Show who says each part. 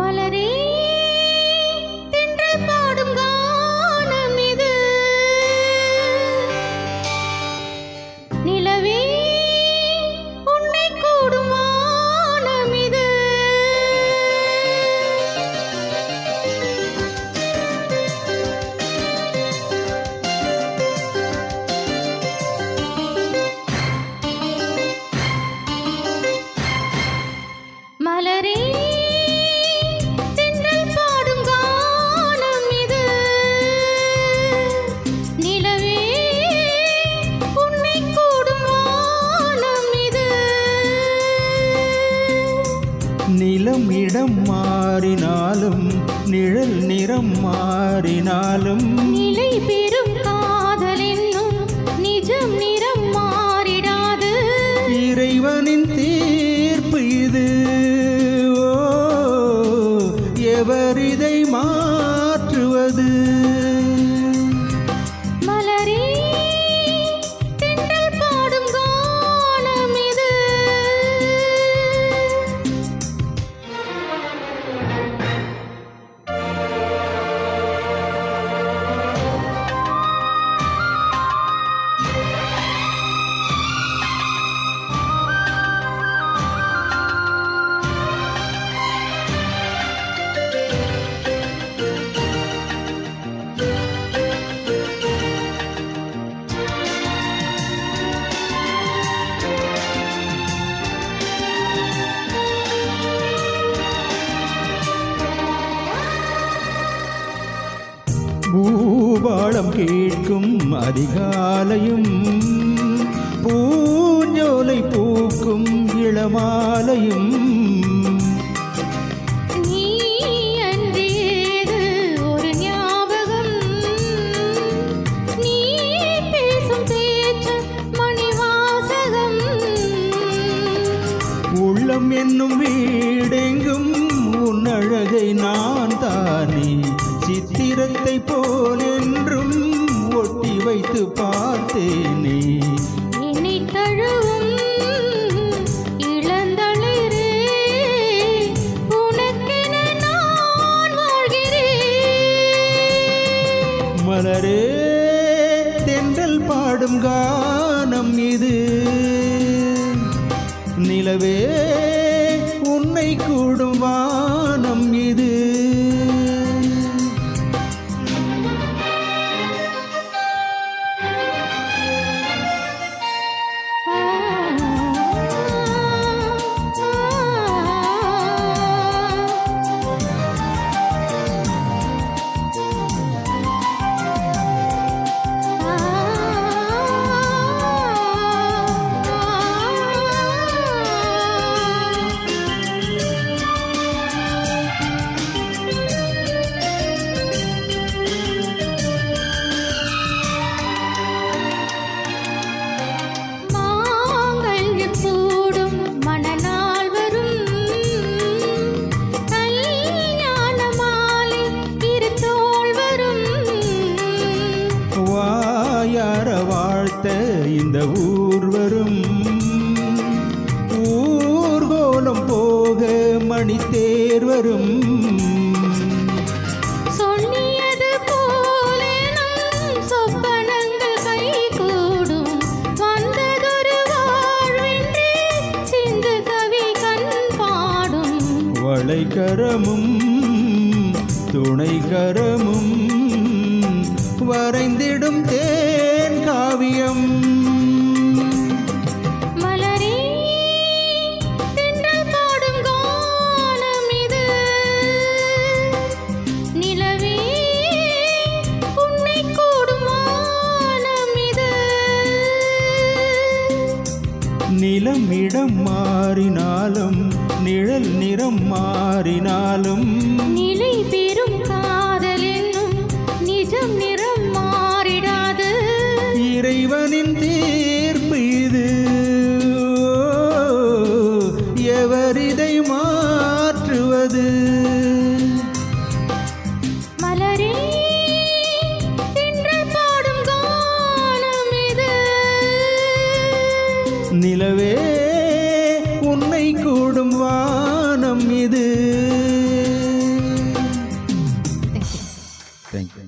Speaker 1: மலரே தென்றல் பாடும் கானம் இது. நிலவே உன்னை கூடும் வானம் இது. மலரே தென்றல் பாடும் கானம் இது. நிலவே உன்னை கூடும் வானம் இது.
Speaker 2: நிலம் இடம் மாறினாலும் நிழல் நிறம் மாறினாலும்
Speaker 1: நிலை பெறும் காதல் என்னும் நிஜம் நிறம் மாறிடாது.
Speaker 2: இறைவனின் தீர்ப்பு இது. எவர் இதை மாற்றுவது?
Speaker 1: மலரே தென்றல் பாடும் கானம் இது.
Speaker 2: பூபாளம் கேட்கும் அதிகாலையும் பூஞ்சோலை பூக்கும் இளமாலையும்
Speaker 1: நீ அன்றியது ஒரு ஞாபகம். நீ பேசும் பேச்சு மணிவாசகம்.
Speaker 2: உள்ளம் என்னும் வீடெங்கும் உன் அழகை நான் தானே சித்திரத்தை போல் என்றும் ஒட்டி வைத்து பார்த்தேனே.
Speaker 1: என்னை தழுவும் இளந்தளிரே, உனக்கென நான் வாழ்கிறேன்.
Speaker 2: மலரே தென்றல் பாடும் கானம் இது. நிலவே உன்னை கூடும் வானம் இது. வாழ்த்த இந்த ஊர் வரும். ஊர்கோலம் போக மணி தேர் வரும்.
Speaker 1: சொல்லியது போல நம் சொப்பனங்கள் கைகூடும். வந்ததொரு வாழ்வென்று சிந்து கவி கண் பாடும்.
Speaker 2: வளைகரமும் துணைகரமும் வரைந்திடும் தேன் காவியம்.
Speaker 1: மலரே தென்றல் பாடும் கானம் இது. நிலவே உன்னை கூடும் வானம் இது.
Speaker 2: நிலம் இடம் மாறினாலும் நிழல் நிறம் மாறினாலும்
Speaker 1: நிலை பெறும் காதல் என்னும் நிஜம் நிறம் மாறிடாது.
Speaker 2: இறைவனின் தீர்ப்பு இது. எவர் இதை மாற்றுவது?
Speaker 1: மலரே தென்றல் பாடும் கானம் இது.
Speaker 2: நிலவே உன்னை கூடும் வானம் இது. தேங்க்யூ